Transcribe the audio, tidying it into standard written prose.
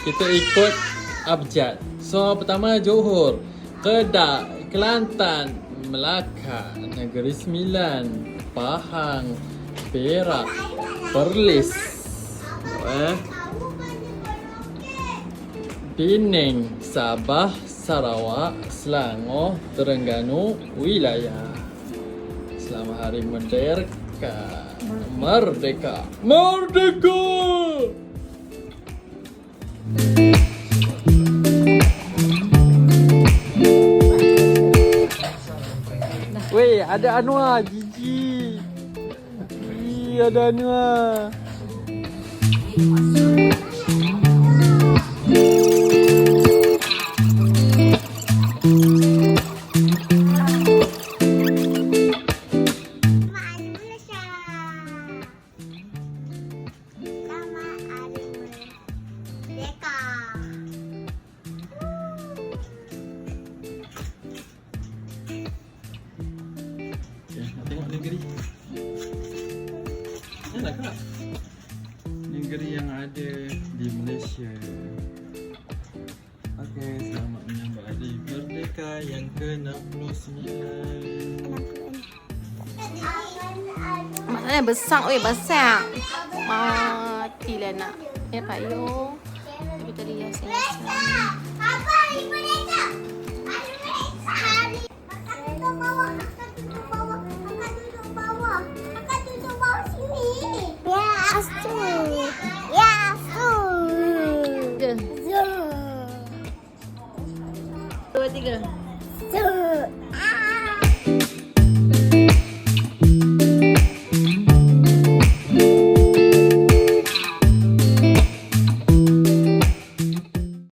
Kita ikut abjad. So pertama Johor, Kedah, Kelantan, Melaka, Negeri Sembilan, Pahang, Perak, Perlis, Penang, Sabah, Sarawak, Selangor, Terengganu, Wilayah. Selamat Hari Merdeka. Merdeka. Merdeka. Weh, ada Anwar, Gigi. Ada Anwar. Tengok negeri. Nak kak? Negeri yang ada di Malaysia. Okey, selamat menyambut Hari Merdeka yang ke-69. Maknanya besar, oi besar. Matilah nak. Ya Pak Yo. Tapi tadi ya saya. Apa Hari Merdeka? Hari Merdeka. Kakak duduk bawah, kakak duduk bawah, kakak duduk bawah. Kakak duduk bawah sini. Ya, astu. Ya, astu. Dua, tiga. Su.